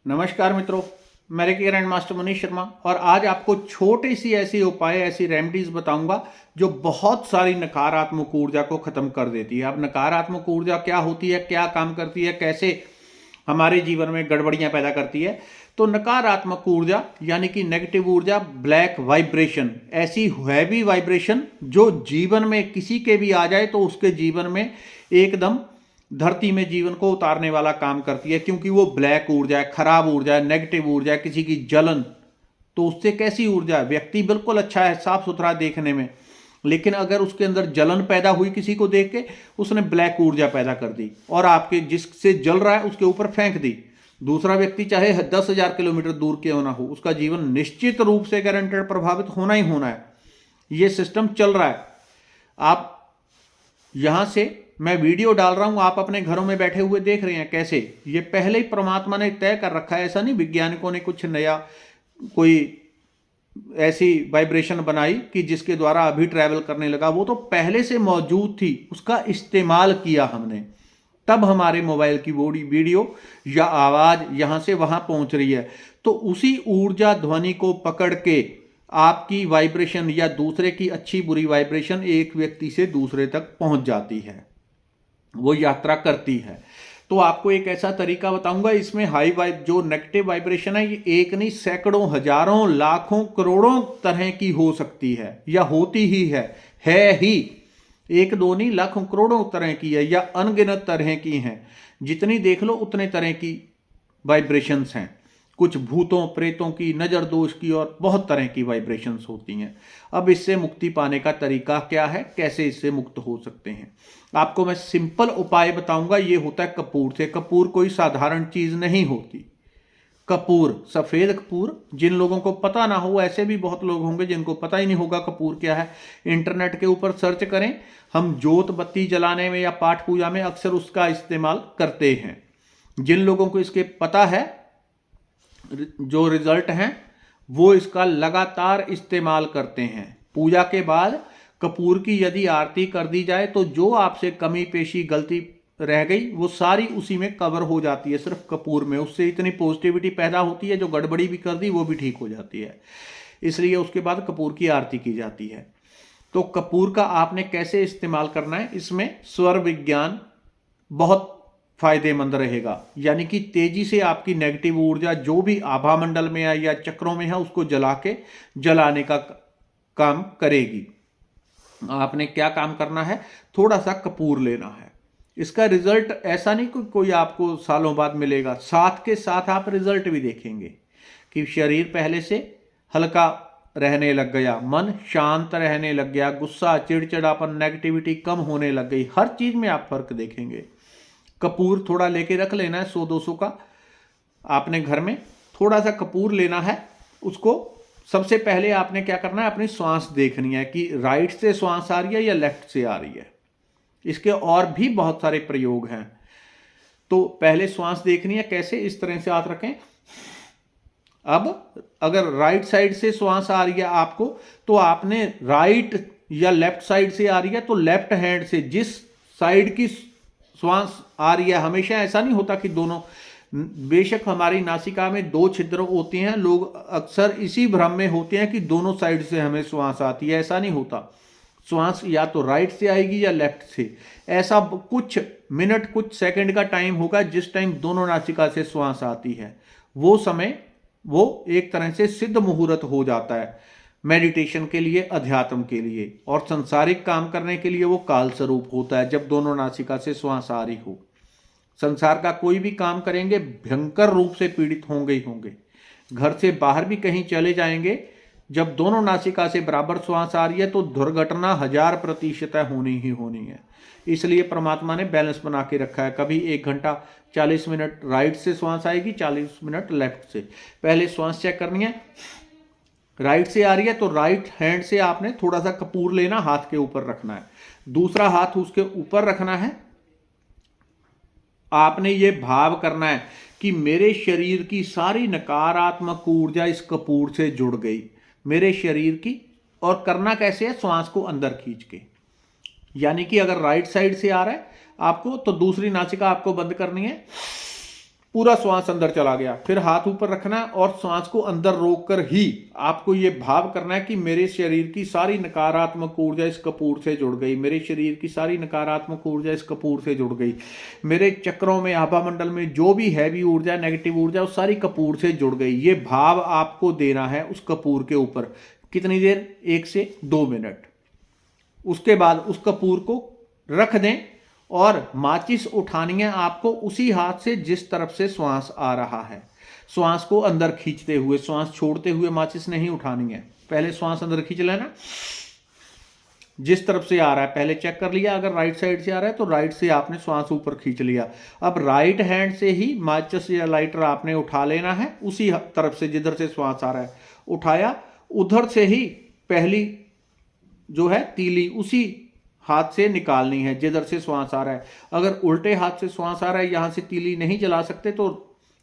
नमस्कार मित्रों, मैं reiki grand master Manish Sharma और आज आपको छोटी सी ऐसी उपाय ऐसी रेमेडीज बताऊंगा जो बहुत सारी नकारात्मक ऊर्जा को खत्म कर देती है। अब नकारात्मक ऊर्जा क्या होती है, क्या काम करती है, कैसे हमारे जीवन में गड़बड़ियां पैदा करती है। तो नकारात्मक ऊर्जा यानी कि नेगेटिव ऊर्जा, ब्लैक वाइब्रेशन, ऐसी हैवी वाइब्रेशन जो जीवन में किसी के भी आ जाए तो उसके जीवन में एकदम धरती में जीवन को उतारने वाला काम करती है, क्योंकि वो ब्लैक ऊर्जा है, खराब ऊर्जा है, नेगेटिव ऊर्जा है, किसी की जलन। तो उससे कैसी ऊर्जा है? व्यक्ति बिल्कुल अच्छा है, साफ सुथरा देखने में, लेकिन अगर उसके अंदर जलन पैदा हुई किसी को देख के, उसने ब्लैक ऊर्जा पैदा कर दी और आपके जिससे जल रहा है उसके ऊपर फेंक दी। दूसरा व्यक्ति चाहे 10,000 किलोमीटर दूर क्यों ना हो, उसका जीवन निश्चित रूप से गारंटेड प्रभावित होना ही होना है। ये सिस्टम चल रहा है। आप यहां से मैं वीडियो डाल रहा हूं, आप अपने घरों में बैठे हुए देख रहे हैं कैसे ये पहले ही परमात्मा ने तय कर रखा है। ऐसा नहीं वैज्ञानिकों ने कुछ नया कोई ऐसी वाइब्रेशन बनाई कि जिसके द्वारा अभी ट्रैवल करने लगा, वो तो पहले से मौजूद थी, उसका इस्तेमाल किया हमने, तब हमारे मोबाइल की बॉडी वीडियो या आवाज यहां से वहां पहुंच रही है। तो उसी ऊर्जा ध्वनि को पकड़ के आपकी वाइब्रेशन या दूसरे की अच्छी बुरी वाइब्रेशन एक व्यक्ति से दूसरे तक पहुंच जाती है, वो यात्रा करती है। तो आपको एक ऐसा तरीका बताऊंगा, इसमें हाई वाइब जो नेगेटिव वाइब्रेशन है, ये एक नहीं सैकड़ों, हजारों, लाखों, करोड़ों तरह की हो सकती है या होती ही है ही। एक दो नहीं, लाखों करोड़ों तरह की है या अनगिनत तरह की हैं। जितनी देख लो उतने तरह की वाइब्रेशंस हैं। कुछ भूतों प्रेतों की, नजर दोष की और बहुत तरह की वाइब्रेशंस होती हैं। अब इससे मुक्ति पाने का तरीका क्या है, कैसे इससे मुक्त हो सकते हैं, आपको मैं सिंपल उपाय बताऊंगा। ये होता है कपूर से। कपूर कोई साधारण चीज नहीं होती। कपूर, सफेद कपूर, जिन लोगों को पता ना हो, ऐसे भी बहुत लोग होंगे जिनको पता ही नहीं होगा कपूर क्या है। इंटरनेट के ऊपर सर्च करें। हम जोत बत्ती जलाने में या पाठ पूजा में अक्सर उसका इस्तेमाल करते हैं। जिन लोगों को इसके पता है, जो रिजल्ट हैं, वो इसका लगातार इस्तेमाल करते हैं। पूजा के बाद कपूर की यदि आरती कर दी जाए तो जो आपसे कमी पेशी गलती रह गई वो सारी उसी में कवर हो जाती है, सिर्फ कपूर में। उससे इतनी पॉजिटिविटी पैदा होती है, जो गड़बड़ी भी कर दी वो भी ठीक हो जाती है। इसलिए उसके बाद कपूर की आरती की जाती है। तो कपूर का आपने कैसे इस्तेमाल करना है, इसमें स्वर विज्ञान बहुत फायदेमंद रहेगा। यानी कि तेजी से आपकी नेगेटिव ऊर्जा जो भी आभा मंडल में है या चक्रों में है, उसको जलाने का काम करेगी। आपने क्या काम करना है, थोड़ा सा कपूर लेना है। इसका रिजल्ट ऐसा नहीं कोई आपको सालों बाद मिलेगा, साथ के साथ आप रिजल्ट भी देखेंगे कि शरीर पहले से हल्का रहने लग गया, मन शांत रहने लग गया, गुस्सा, चिड़चिड़ापन, नेगेटिविटी कम होने लग गई। हर चीज में आप फर्क देखेंगे। कपूर थोड़ा लेके रख लेना है, 100-200 का। आपने घर में थोड़ा सा कपूर लेना है। उसको सबसे पहले आपने क्या करना है, अपनी श्वास देखनी है कि राइट से श्वास आ रही है या लेफ्ट से आ रही है। इसके और भी बहुत सारे प्रयोग हैं। तो पहले श्वास देखनी है कैसे, इस तरह से हाथ रखें। अब अगर राइट साइड से श्वास आ रही है आपको, तो आपने राइट या लेफ्ट साइड से आ रही है तो लेफ्ट हैंड से जिस साइड की श्वास आ रही है, हमेशा ऐसा नहीं होता कि दोनों, बेशक हमारी नासिका में 2 छिद्र होते हैं, लोग अक्सर इसी भ्रम में होते हैं कि दोनों साइड से हमें श्वास आती है। ऐसा नहीं होता। श्वास या तो राइट से आएगी या लेफ्ट से। ऐसा कुछ मिनट, कुछ सेकंड का टाइम होगा जिस टाइम दोनों नासिका से श्वास आती है, वो समय वो एक तरह से सिद्ध मुहूर्त हो जाता है मेडिटेशन के लिए, अध्यात्म के लिए और संसारिक काम करने के लिए। वो काल स्वरूप होता है जब दोनों नासिका से श्वास आ रही हो। संसार का कोई भी काम करेंगे भयंकर रूप से पीड़ित होंगे ही होंगे। घर से बाहर भी कहीं चले जाएंगे, जब दोनों नासिका से बराबर श्वास आ रही है तो दुर्घटना 1000% होनी ही होनी है। इसलिए परमात्मा ने बैलेंस बना के रखा है। कभी 1 घंटा 40 मिनट राइट से श्वास आएगी, 40 मिनट लेफ्ट से। पहले श्वास चेक करनी है, राइट से आ रही है तो राइट हैंड से आपने थोड़ा सा कपूर लेना, हाथ के ऊपर रखना है। दूसरा हाथ उसके ऊपर रखना है। आपने ये भाव करना है कि मेरे शरीर की सारी नकारात्मक ऊर्जा इस कपूर से जुड़ गई, मेरे शरीर की। और करना कैसे है, श्वास को अंदर खींच के। यानी कि अगर राइट साइड से आ रहा है आपको, तो दूसरी नासिका आपको बंद करनी है। पूरा श्वास अंदर चला गया। फिर हाथ ऊपर रखना है और श्वास को अंदर रोककर ही आपको ये भाव करना है कि मेरे शरीर की सारी नकारात्मक ऊर्जा इस कपूर से जुड़ गई, मेरे शरीर की सारी नकारात्मक ऊर्जा इस कपूर से जुड़ गई, मेरे चक्रों में आभा मंडल में जो भी हैवी ऊर्जा नेगेटिव ऊर्जा वो सारी कपूर से जुड़ गई। ये भाव आपको देना है उस कपूर के ऊपर। कितनी देर? 1 से 2 मिनट। उसके बाद उस कपूर को रख दें और माचिस उठानी है आपको उसी हाथ से जिस तरफ से श्वास आ रहा है। श्वास को अंदर खींचते हुए, श्वास छोड़ते हुए माचिस नहीं उठानी है। पहले श्वास अंदर खींच लेना, जिस तरफ से आ रहा है पहले चेक कर लिया। अगर राइट साइड से आ रहा है तो राइट से आपने श्वास ऊपर खींच लिया। अब राइट हैंड से ही माचिस या लाइटर आपने उठा लेना है उसी तरफ से जिधर से श्वास आ रहा है। उठाया, उधर से ही पहली जो है तीली उसी हाथ से निकालनी है जिधर से श्वास आ रहा है। अगर उल्टे हाथ से श्वास आ रहा है, यहां से तीली नहीं जला सकते तो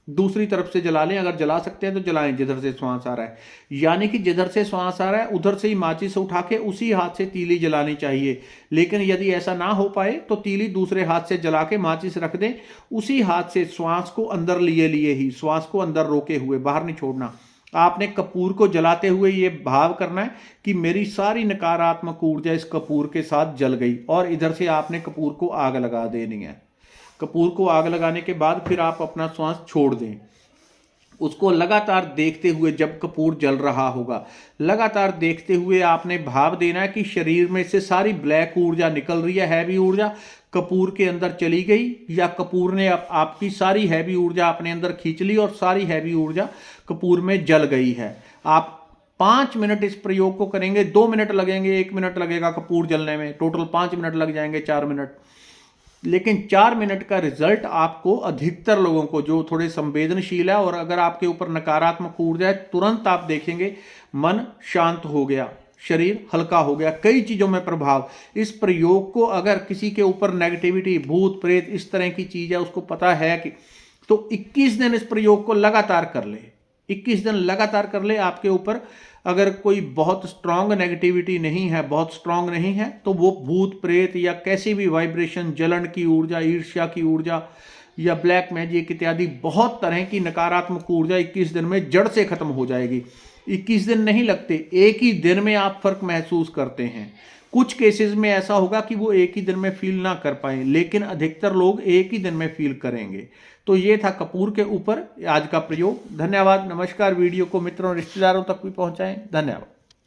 दूसरी तरफ से जला लें। अगर जला सकते हैं तो जलाएं जिधर से श्वास आ रहा है। यानी कि जिधर से श्वास आ रहा है उधर से ही माचिस उठा के उसी हाथ से तीली जलानी चाहिए। लेकिन यदि ऐसा ना हो पाए तो तीली दूसरे हाथ से जला के माचिस रख दें। उसी हाथ से श्वास को अंदर लिए लिए ही, श्वास को अंदर रोके हुए, बाहर नहीं छोड़ना। आपने कपूर को जलाते हुए ये भाव करना है कि मेरी सारी नकारात्मक ऊर्जा इस कपूर के साथ जल गई, और इधर से आपने कपूर को आग लगा देनी है। कपूर को आग लगाने के बाद फिर आप अपना श्वास छोड़ दें। उसको लगातार देखते हुए, जब कपूर जल रहा होगा लगातार देखते हुए आपने भाव देना है कि शरीर में से सारी ब्लैक ऊर्जा निकल रही है, हैवी ऊर्जा कपूर के अंदर चली गई, या कपूर ने आपकी सारी हैवी ऊर्जा अपने अंदर खींच ली और सारी हैवी ऊर्जा कपूर में जल गई है। आप 5 मिनट इस प्रयोग को करेंगे। 2 मिनट लगेंगे, 1 मिनट लगेगा कपूर जलने में, टोटल 5 मिनट लग जाएंगे, 4 मिनट। लेकिन 4 मिनट का रिजल्ट आपको अधिकतर लोगों को जो थोड़े संवेदनशील है, और अगर आपके ऊपर नकारात्मक ऊर्जा है, तुरंत आप देखेंगे मन शांत हो गया, शरीर हल्का हो गया, कई चीजों में प्रभाव। इस प्रयोग को अगर किसी के ऊपर नेगेटिविटी, भूत प्रेत इस तरह की चीज है, उसको पता है कि, तो 21 दिन इस प्रयोग को लगातार कर ले। 21 दिन लगातार कर ले। आपके ऊपर अगर कोई बहुत स्ट्रांग नेगेटिविटी नहीं है, बहुत स्ट्रांग नहीं है, तो वो भूत प्रेत या कैसी भी वाइब्रेशन, जलन की ऊर्जा, ईर्ष्या की ऊर्जा या ब्लैक मैजिक इत्यादि बहुत तरह की नकारात्मक ऊर्जा 21 दिन में जड़ से खत्म हो जाएगी। 21 दिन नहीं लगते, एक ही दिन में आप फर्क महसूस करते हैं। कुछ केसेस में ऐसा होगा कि वो एक ही दिन में फील ना कर पाए, लेकिन अधिकतर लोग एक ही दिन में फील करेंगे। तो ये था कपूर के ऊपर आज का प्रयोग। धन्यवाद, नमस्कार। वीडियो को मित्रों और रिश्तेदारों तक भी पहुंचाएं। धन्यवाद।